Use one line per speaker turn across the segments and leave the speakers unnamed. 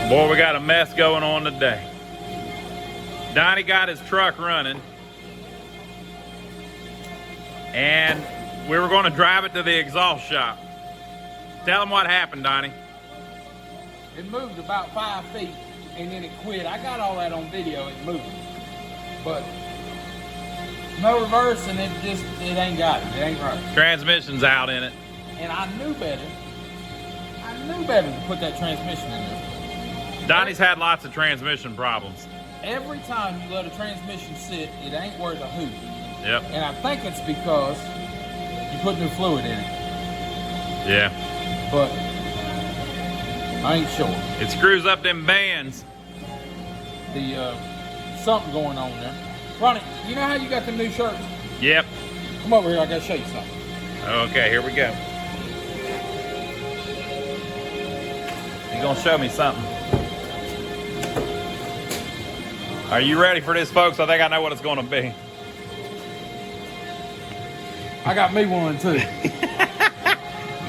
Boy, we got a mess going on today. Donnie got his truck running, and we were going to drive it to the exhaust shop. Tell him what happened, Donnie.
It moved about 5 feet, and then it quit. I got all that on video, it moved. But no reverse, and it ain't got it. It ain't right.
Transmission's out in it.
And I knew better. To put that transmission in there.
Donnie's had lots of transmission problems.
Every time you let a transmission sit, it ain't worth a hoot.
Yep.
And I think it's because you put new fluid in it.
Yeah.
But I ain't sure.
It screws up them bands.
Something going on there. Ronnie, you know how you got the new shirts?
Yep.
Come over here, I gotta show you something.
Okay, here we go. You're gonna show me something. Are you ready for this, folks? I think I know what it's gonna be.
I got me one too.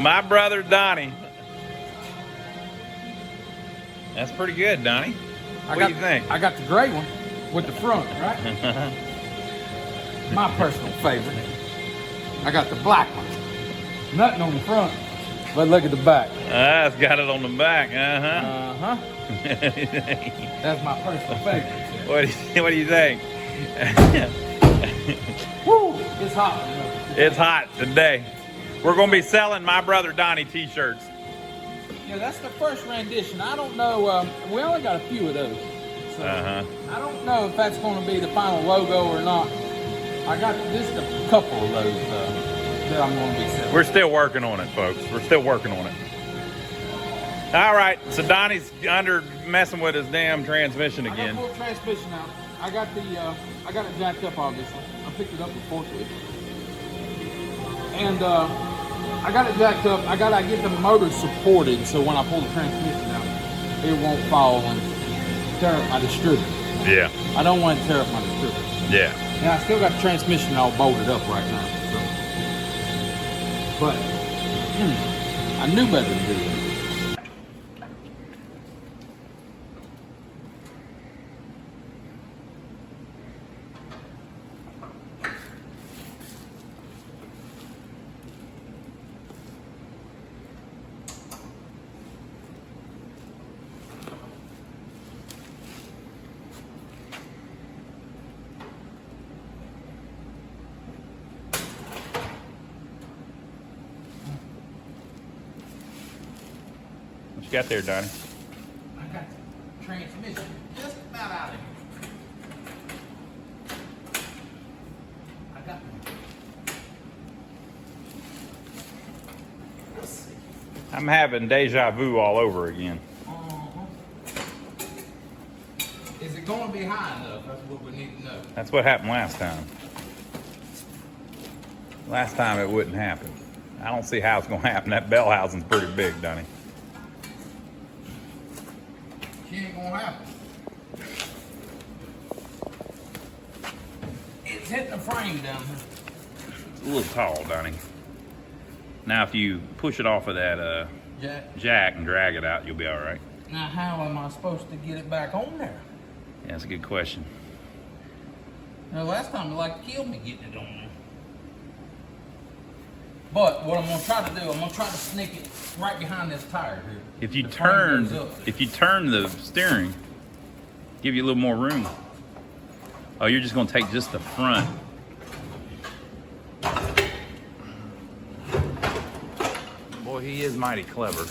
My brother Donnie. That's pretty good, Donnie. What do you think?
I got the gray one with the front, right? My personal favorite. I got the black one. Nothing on the front, but look at the back.
It's got it on the back.
That's my personal favorite.
What do you think?
Woo! It's hot.
It's hot today. We're going to be selling My Brother Donnie t-shirts.
Yeah, that's the first rendition. I don't know. We only got a few of those. So I don't know if that's going to be the final logo or not. I got just a couple of those that I'm going to be selling.
We're still working on it, folks. We're still working on it. All right, so Donnie's under messing with his damn transmission again.
I got full transmission out. I got it jacked up, obviously. I picked it up with forklift. And I got it jacked up. I gotta get the motor supported so when I pull the transmission out, it won't fall and tear up my distributor.
Yeah.
I don't want to tear up my distributor.
Yeah.
And I still got the transmission all bolted up right now. So. But I knew better to do it.
What you got there, Donnie?
I got the transmission just about out of here. I got one. Let's see.
I'm having deja vu all over again.
Is it going to be high enough? That's what we need to know.
That's what happened last time. Last time it wouldn't happen. I don't see how it's going to happen. That bell housing's pretty big, Donnie.
She ain't going to happen. It's hitting the frame down here.
It's a little tall, Donnie. Now, if you push it off of that jack and drag it out, you'll be all right.
Now, how am I supposed to get it back on there?
Yeah, that's a good question.
Now, last time it killed me getting it on there. But what I'm gonna try to do, I'm gonna try to sneak it right behind this tire here.
If you turn the steering, give you a little more room. Oh, you're just gonna take just the front. Boy, he is mighty clever.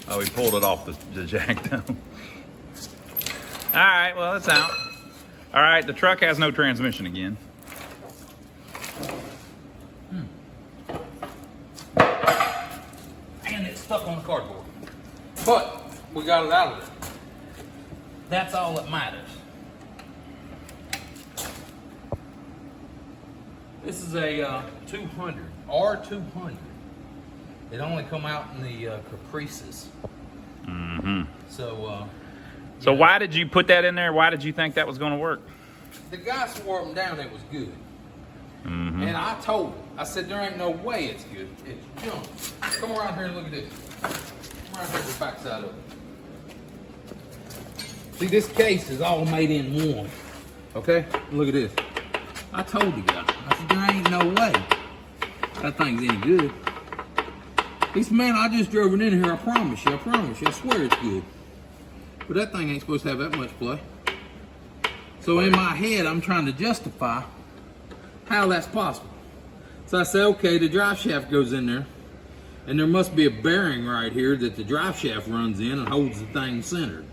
Oh, he pulled it off the jack down. All right, well, it's out. All right, the truck has no transmission again.
And it's stuck on the cardboard. But we got it out of there. That's all that matters. This is a 200, R200. It only come out in the Caprices.
Mm-hmm.
So
why did you put that in there? Why did you think that was going to work?
The guy swore them down, it was good.
Mm-hmm.
And I told him, I said, there ain't no way it's good. It's junk. Come around here and look at this. Come around here to the backside of it. See, this case is all made in one. Okay? Look at this. I told you guys. I said, there ain't no way that thing's any good. This man, I just drove it in here. I promise you. I swear it's good. But that thing ain't supposed to have that much play. So in my head, I'm trying to justify how that's possible. So I say, okay, the drive shaft goes in there, and there must be a bearing right here that the drive shaft runs in and holds the thing centered.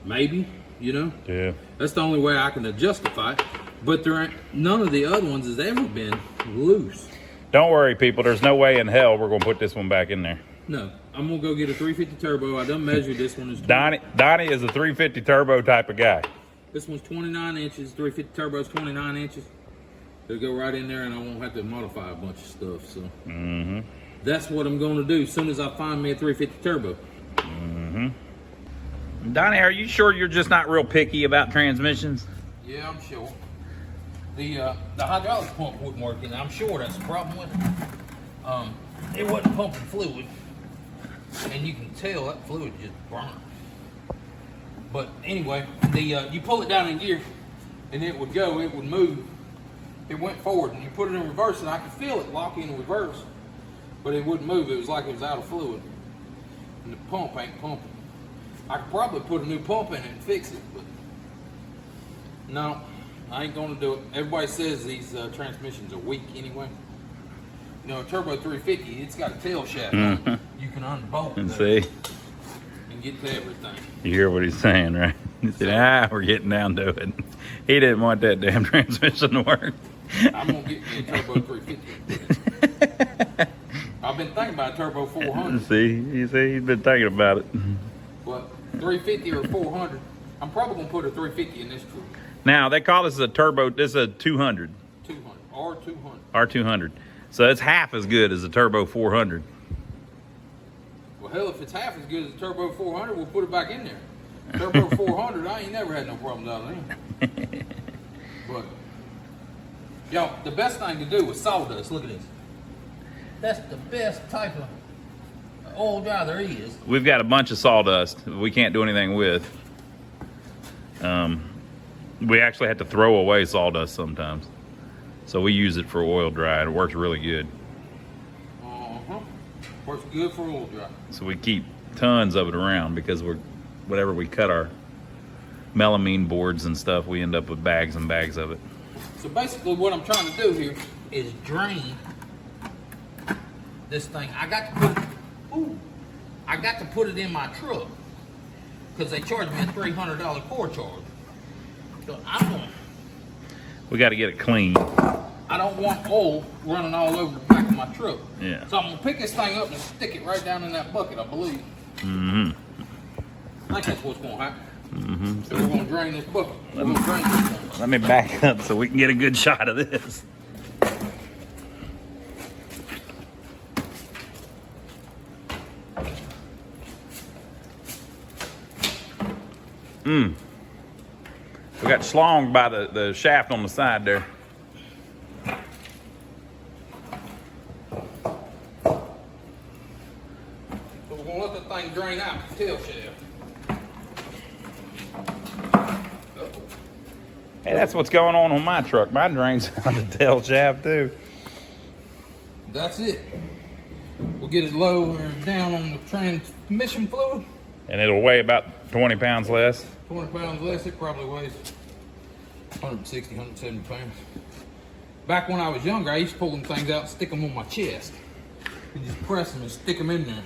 Maybe, you know?
Yeah.
That's the only way I can justify it. But there ain't, none of the other ones has ever been loose.
Don't worry, people. There's no way in hell we're going to put this one back in there.
No, I'm going to go get a 350 turbo. I done measured this one.
Donnie is a 350 turbo type of guy.
This one's 29 inches. 350 turbo's 29 inches. It'll go right in there, and I won't have to modify a bunch of stuff. So that's what I'm going to do as soon as I find me a 350 turbo.
Donnie, are you sure you're just not real picky about transmissions?
Yeah, I'm sure. The hydraulic pump wouldn't work, and I'm sure that's the problem with it. It wasn't pumping fluid, and you can tell that fluid just burned. But anyway, you pull it down in gear, and it would go, it would move. It went forward, and you put it in reverse, and I could feel it lock in reverse, but it wouldn't move. It was like it was out of fluid, and the pump ain't pumping. I could probably put a new pump in it and fix it, but no, I ain't gonna do it. Everybody says these transmissions are weak anyway. You know, a turbo 350, it's got a tail shaft on it. You can unbolt
And
that
see,
and get to everything.
you hear what he's saying, right? He said, we're getting down to it. He didn't want that damn transmission to work.
I'm gonna get me a turbo 350. I've been thinking about a turbo 400.
See, he's been thinking about it.
But 350 or 400, I'm probably gonna put a 350 in this truck.
Now, they call this a turbo, this is a 200.
200, R200.
R200. So it's half as good as a turbo 400.
Well, hell, if it's half as good as a turbo 400, we'll put it back in there. Turbo 400, I ain't never had no problems out of them. But, yo, the best thing to do with sawdust, look at this. That's the best type of oil dry there is.
We've got a bunch of sawdust we can't do anything with. We actually have to throw away sawdust sometimes. So we use it for oil dry, and it works really good.
Works good for oil dry.
So we keep tons of it around because whenever we cut our melamine boards and stuff, we end up with bags and bags of it.
So basically what I'm trying to do here is drain this thing. I got to put it in my truck because they charged me a $300 core charge. So
We got to get it clean.
I don't want oil running all over the back of my truck.
Yeah.
So I'm gonna pick this thing up and stick it right down in that bucket, I believe. I think that's what's gonna happen. So we're gonna drain this bucket. We're gonna drain this thing.
Let me back up so we can get a good shot of this. We got slonged by the shaft on the side there.
So we're gonna let the thing drain out the tail shaft.
Hey, that's what's going on my truck. My drains on the tail shaft too.
That's it. We'll get it low or down on the transmission fluid.
And it'll weigh about 20 pounds less.
20 pounds less, it probably weighs 160, 170 pounds. Back when I was younger, I used to pull them things out and stick them on my chest. And just press them and stick them in there.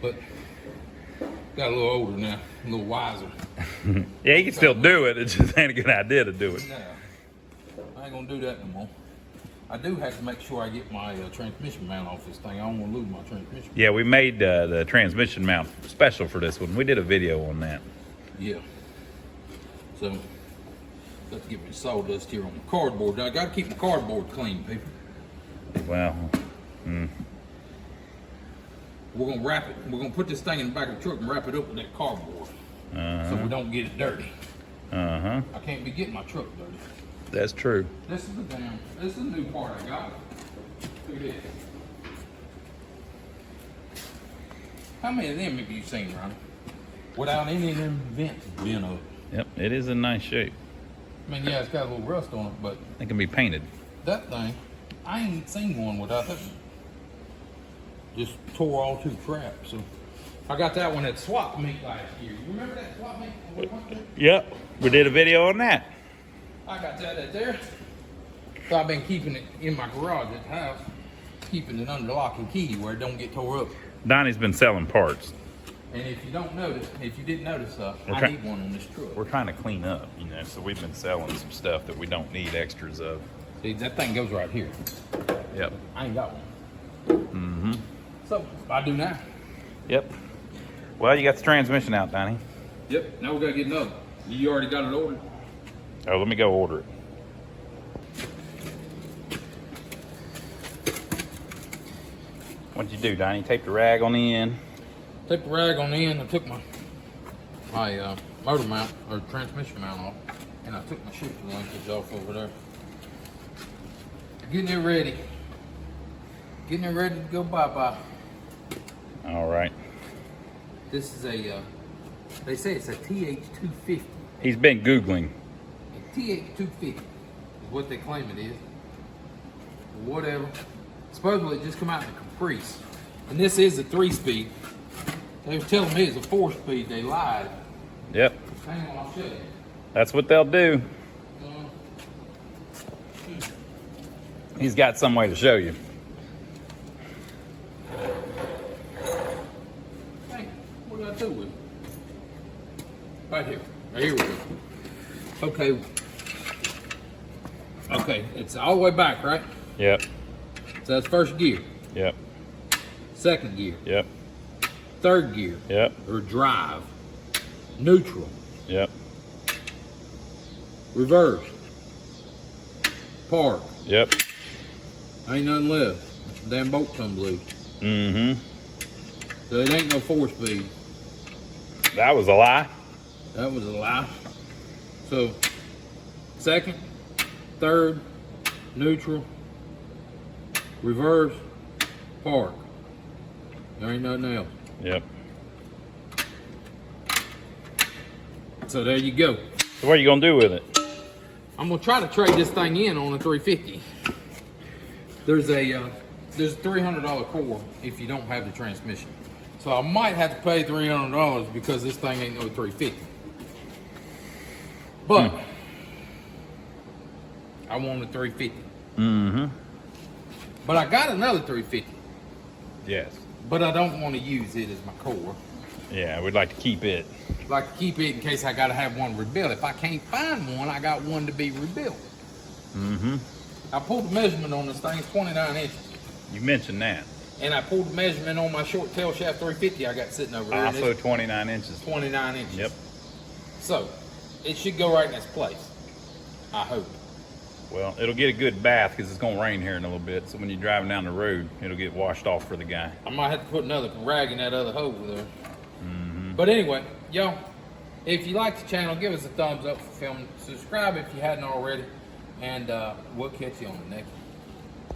But got a little older now, a little wiser.
Yeah, you can still do it. It just ain't a good idea to do it.
No, I ain't gonna do that no more. I do have to make sure I get my transmission mount off this thing. I don't want to lose my transmission.
Yeah, we made the transmission mount special for this one. We did a video on that.
Yeah. So, got to get me sawdust here on the cardboard. I got to keep my cardboard clean, people.
Well,
We're gonna wrap it. We're gonna put this thing in the back of the truck and wrap it up with that cardboard, so we don't get it dirty. I can't be getting my truck dirty.
That's true.
This is a new part I got. Look at this. How many of them have you seen, Ronnie? without any of them vents being up.
Yep, it is in nice shape.
I mean, yeah, it's got a little rust on it, but
It can be painted.
that thing, I ain't seen one without that. Just tore all to crap. So I got that one at swap meet last year. You remember that swap meet? We went to?
Yep, we did a video on that.
I got that at there. So I've been keeping it in my garage at the house, keeping it under lock and key where it don't get tore up.
Donnie's been selling parts.
And if you don't notice, if you didn't notice, I need one on this truck.
We're trying to clean up, you know, so we've been selling some stuff that we don't need extras of.
See, that thing goes right here.
Yep.
I ain't got one.
Mm-hmm.
So I do now.
Yep. Well, you got the transmission out, Donnie.
Yep. Now we gotta get another. You already got it ordered.
Oh, let me go order it. What'd you do, Donnie? Tape the rag on the end.
Took the rag on the end. I took my motor mount or transmission mount off, and I took my shifter linkage off over there. Getting it ready. Getting it ready to go bye-bye.
All right.
This is a, they say it's a TH250.
He's been Googling.
A TH250 is what they claim it is. Whatever. Supposedly it just come out in a Caprice. And this is a 3-speed. They were telling me it's a 4-speed. They lied.
Yep.
Hang on, I'll show you.
That's what they'll do. He's got some way to show you.
Hey, what did I do with it? Right here. Right here we go. Okay. Okay, it's all the way back, right?
Yep.
So that's first gear.
Yep.
Second gear.
Yep.
Third gear.
Yep.
Or drive. Neutral.
Yep.
Reverse. Park.
Yep.
Ain't nothing left. Damn bolt come loose.
Mm-hmm.
So it ain't no 4-speed.
That was a lie.
That was a lie. So, second, third, neutral, reverse, park. There ain't nothing else.
Yep.
So there you go.
So what are you gonna do with it?
I'm gonna try to trade this thing in on a 350. There's a $300 core if you don't have the transmission. So I might have to pay $300 because this thing ain't no 350. But I want a 350.
Mm-hmm.
But I got another 350.
Yes.
But I don't want to use it as my core.
Yeah, we'd like to keep it.
I'd like to keep it in case I got to have one rebuilt. If I can't find one, I got one to be rebuilt.
Mm-hmm.
I pulled the measurement on this thing. It's 29 inches.
You mentioned that.
And I pulled the measurement on my short tail shaft 350 I got sitting over there.
Also 29 inches.
29 inches.
Yep.
So, it should go right in its place. I hope.
Well, it'll get a good bath because it's going to rain here in a little bit. So when you're driving down the road, it'll get washed off for the guy.
I might have to put another rag in that other hole over there. Mm-hmm. But anyway, y'all, if you like the channel, give us a thumbs up for filming. Subscribe if you hadn't already. And we'll catch you on the next one.